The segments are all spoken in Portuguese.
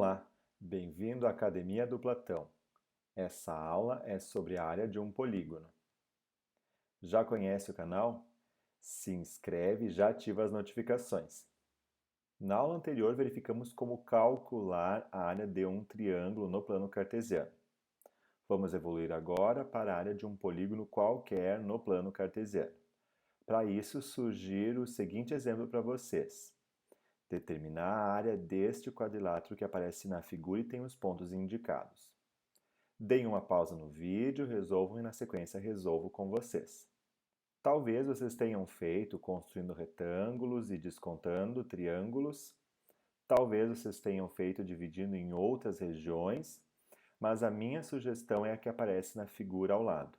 Olá, bem-vindo à Academia do Platão. Essa aula é sobre a área de um polígono. Já conhece o canal? Se inscreve e já ativa as notificações. Na aula anterior verificamos como calcular a área de um triângulo no plano cartesiano. Vamos evoluir agora para a área de um polígono qualquer no plano cartesiano. Para isso, sugiro o seguinte exemplo para vocês. Determinar a área deste quadrilátero que aparece na figura e tem os pontos indicados. Deem uma pausa no vídeo, resolvam e na sequência resolvo com vocês. Talvez vocês tenham feito construindo retângulos e descontando triângulos. Talvez vocês tenham feito dividindo em outras regiões, mas a minha sugestão é a que aparece na figura ao lado.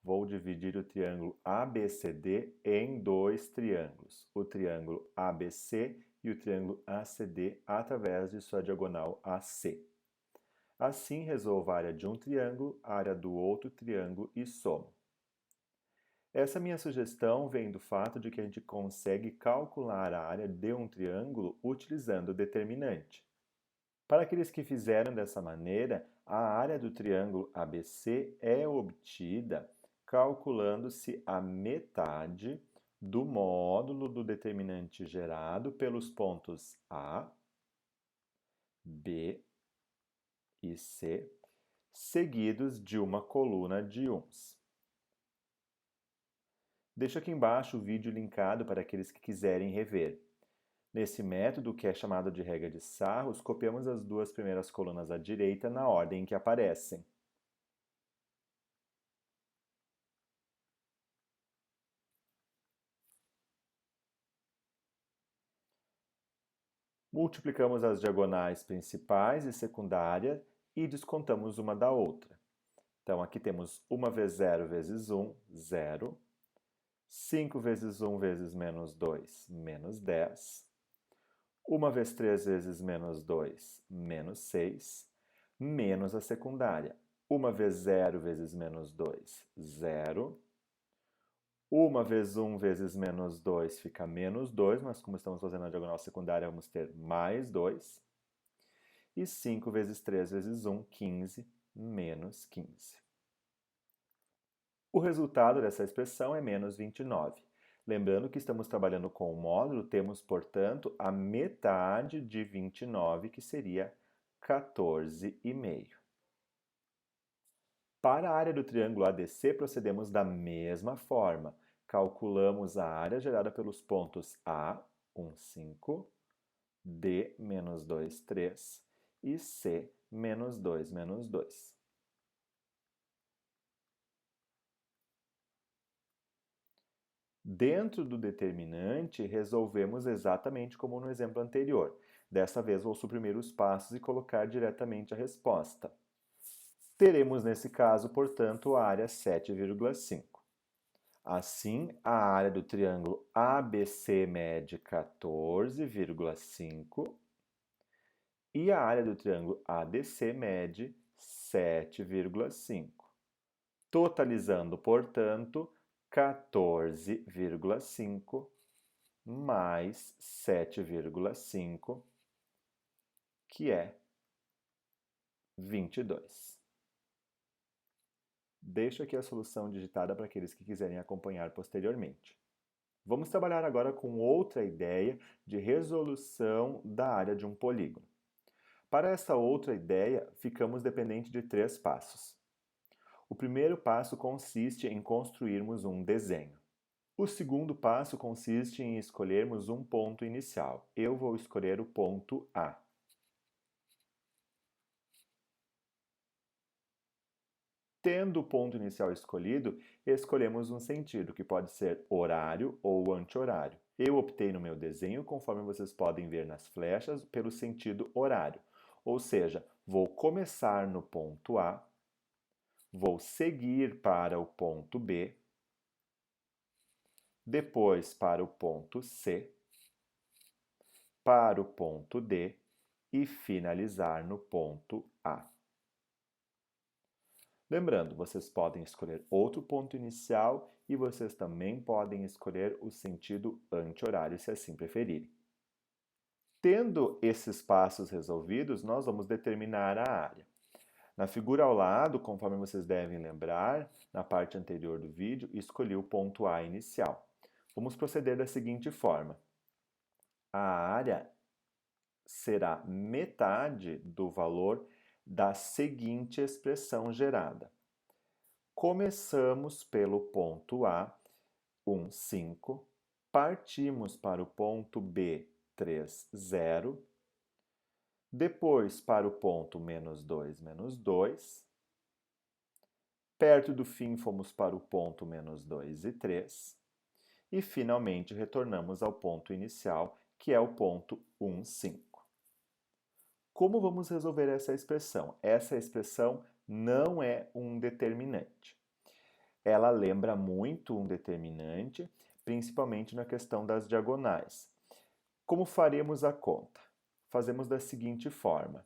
Vou dividir o triângulo ABCD em dois triângulos, o triângulo ABC e o triângulo ACD através de sua diagonal AC. Assim, resolvo a área de um triângulo, a área do outro triângulo e somo. Essa minha sugestão vem do fato de que a gente consegue calcular a área de um triângulo utilizando o determinante. Para aqueles que fizeram dessa maneira, a área do triângulo ABC é obtida calculando-se a metade do módulo do determinante gerado pelos pontos A, B e C, seguidos de uma coluna de uns. Deixo aqui embaixo o vídeo linkado para aqueles que quiserem rever. Nesse método, que é chamado de regra de Sarros, copiamos as duas primeiras colunas à direita na ordem em que aparecem. Multiplicamos as diagonais principais e secundária e descontamos uma da outra. Então, aqui temos 1 vezes 0 vezes 1, 0. 5 vezes 1 vezes menos 2, menos 10. 1 vezes 3 vezes menos 2, menos 6. Menos a secundária. 1 vezes 0 vezes menos 2, 0. 1 vezes 1 vezes menos 2 fica menos 2, mas como estamos fazendo a diagonal secundária, vamos ter mais 2. E 5 vezes 3 vezes 1, 15, menos 15. O resultado dessa expressão é menos 29. Lembrando que estamos trabalhando com o módulo, temos, portanto, a metade de 29, que seria 14,5. Para a área do triângulo ADC, procedemos da mesma forma. Calculamos a área gerada pelos pontos A, 1, 5, D, menos 2, 3 e C, menos 2, menos 2. Dentro do determinante, resolvemos exatamente como no exemplo anterior. Dessa vez, vou suprimir os passos e colocar diretamente a resposta. Teremos, nesse caso, portanto, a área 7,5. Assim, a área do triângulo ABC mede 14,5 e a área do triângulo ADC mede 7,5. Totalizando, portanto, 14,5 mais 7,5, que é 22. Deixo aqui a solução digitada para aqueles que quiserem acompanhar posteriormente. Vamos trabalhar agora com outra ideia de resolução da área de um polígono. Para essa outra ideia, ficamos dependentes de 3 passos. O primeiro passo consiste em construirmos um desenho. O segundo passo consiste em escolhermos um ponto inicial. Eu vou escolher o ponto A. Tendo o ponto inicial escolhido, escolhemos um sentido, que pode ser horário ou anti-horário. Eu optei no meu desenho, conforme vocês podem ver nas flechas, pelo sentido horário. Ou seja, vou começar no ponto A, vou seguir para o ponto B, depois para o ponto C, para o ponto D e finalizar no ponto A. Lembrando, vocês podem escolher outro ponto inicial e vocês também podem escolher o sentido anti-horário, se assim preferirem. Tendo esses passos resolvidos, nós vamos determinar a área. Na figura ao lado, conforme vocês devem lembrar, na parte anterior do vídeo, escolhi o ponto A inicial. Vamos proceder da seguinte forma. A área será metade do valor da seguinte expressão gerada. Começamos pelo ponto A, 1, 5, partimos para o ponto B, 3, 0, depois para o ponto menos 2, menos 2, perto do fim fomos para o ponto menos 2 e 3, e finalmente retornamos ao ponto inicial, que é o ponto 1, 5. Como vamos resolver essa expressão? Essa expressão não é um determinante. Ela lembra muito um determinante, principalmente na questão das diagonais. Como faremos a conta? Fazemos da seguinte forma.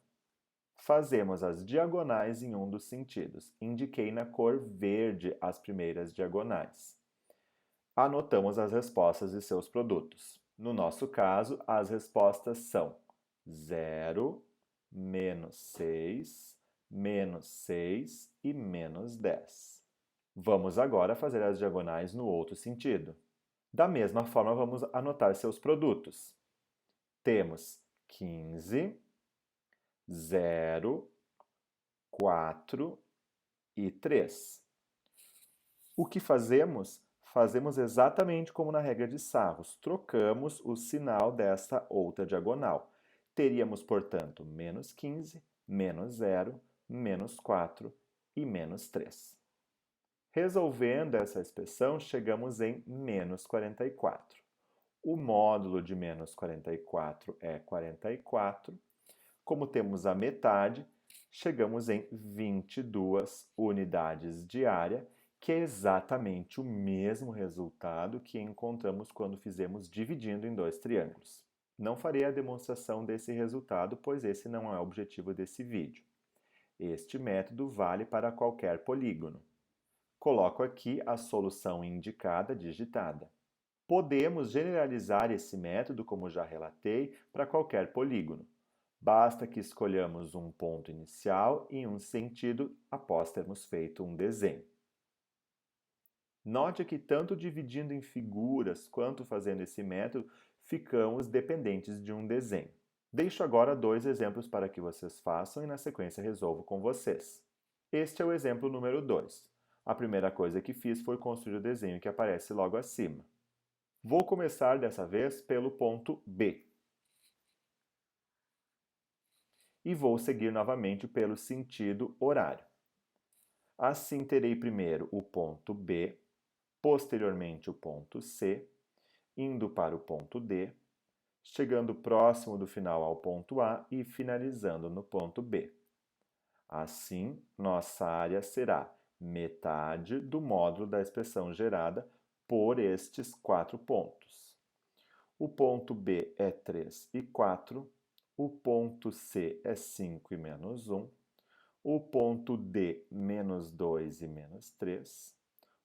Fazemos as diagonais em um dos sentidos. Indiquei na cor verde as primeiras diagonais. Anotamos as respostas de seus produtos. No nosso caso, as respostas são 0, menos 6, menos 6 e menos 10. Vamos agora fazer as diagonais no outro sentido. Da mesma forma, vamos anotar seus produtos. Temos 15, 0, 4 e 3. O que fazemos? Fazemos exatamente como na regra de Sarros. Trocamos o sinal desta outra diagonal. Teríamos, portanto, menos 15, menos 0, menos 4 e menos 3. Resolvendo essa expressão, chegamos em menos 44. O módulo de menos 44 é 44. Como temos a metade, chegamos em 22 unidades de área, que é exatamente o mesmo resultado que encontramos quando fizemos dividindo em dois triângulos. Não farei a demonstração desse resultado, pois esse não é o objetivo desse vídeo. Este método vale para qualquer polígono. Coloco aqui a solução indicada digitada. Podemos generalizar esse método, como já relatei, para qualquer polígono. Basta que escolhamos um ponto inicial em um sentido após termos feito um desenho. Note que tanto dividindo em figuras quanto fazendo esse método, ficamos dependentes de um desenho. Deixo agora dois exemplos para que vocês façam e na sequência resolvo com vocês. Este é o exemplo número 2. A primeira coisa que fiz foi construir o desenho que aparece logo acima. Vou começar dessa vez pelo ponto B. E vou seguir novamente pelo sentido horário. Assim, terei primeiro o ponto B, posteriormente o ponto C, indo para o ponto D, chegando próximo do final ao ponto A e finalizando no ponto B. Assim, nossa área será metade do módulo da expressão gerada por estes 4 pontos. O ponto B é 3 e 4, o ponto C é 5 e menos 1, o ponto D, menos 2 e menos 3,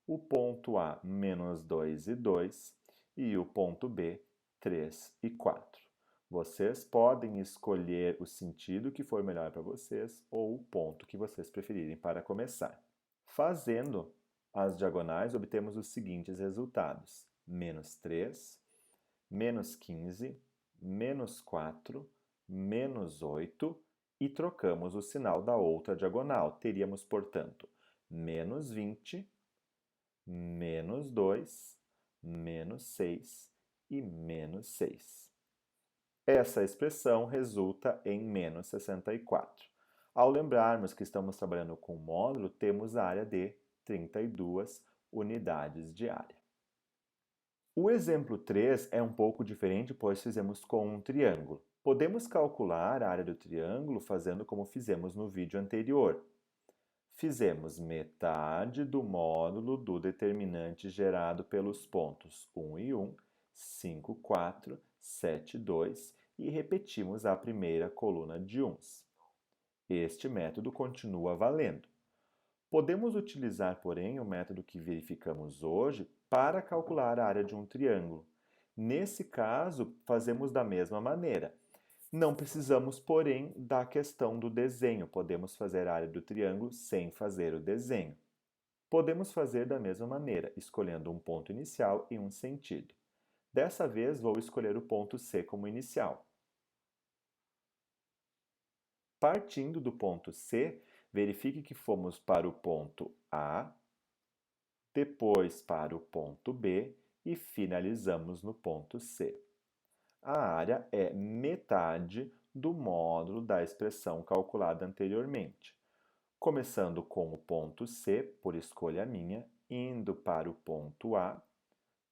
o ponto A, menos 2 e 2, e o ponto B, 3 e 4. Vocês podem escolher o sentido que for melhor para vocês ou o ponto que vocês preferirem para começar. Fazendo as diagonais, obtemos os seguintes resultados: menos 3, menos 15, menos 4, menos 8, e trocamos o sinal da outra diagonal. Teríamos, portanto, menos 20, menos 2, menos 6 e menos 6. Essa expressão resulta em menos 64. Ao lembrarmos que estamos trabalhando com módulo, temos a área de 32 unidades de área. O exemplo 3 é um pouco diferente, pois fizemos com um triângulo. Podemos calcular a área do triângulo fazendo como fizemos no vídeo anterior. Fizemos metade do módulo do determinante gerado pelos pontos 1 e 1, 5, 4, 7, 2 e repetimos a primeira coluna de uns. Este método continua valendo. Podemos utilizar, porém, o método que verificamos hoje para calcular a área de um triângulo. Nesse caso, fazemos da mesma maneira. Não precisamos, porém, da questão do desenho. Podemos fazer a área do triângulo sem fazer o desenho. Podemos fazer da mesma maneira, escolhendo um ponto inicial e um sentido. Dessa vez, vou escolher o ponto C como inicial. Partindo do ponto C, verifique que fomos para o ponto A, depois para o ponto B e finalizamos no ponto C. A área é metade do módulo da expressão calculada anteriormente. Começando com o ponto C, por escolha minha, indo para o ponto A,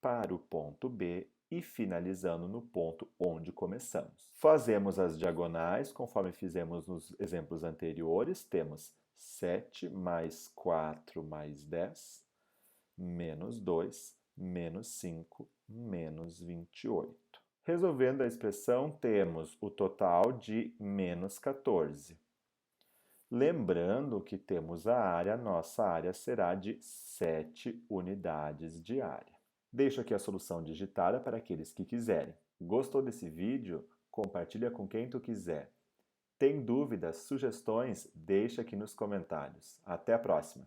para o ponto B e finalizando no ponto onde começamos. Fazemos as diagonais, conforme fizemos nos exemplos anteriores. Temos 7 mais 4 mais 10, menos 2, menos 5, menos 28. Resolvendo a expressão, temos o total de menos 14. Lembrando que temos a área, nossa área será de 7 unidades de área. Deixo aqui a solução digitada para aqueles que quiserem. Gostou desse vídeo? Compartilha com quem tu quiser. Tem dúvidas, sugestões? Deixa aqui nos comentários. Até a próxima!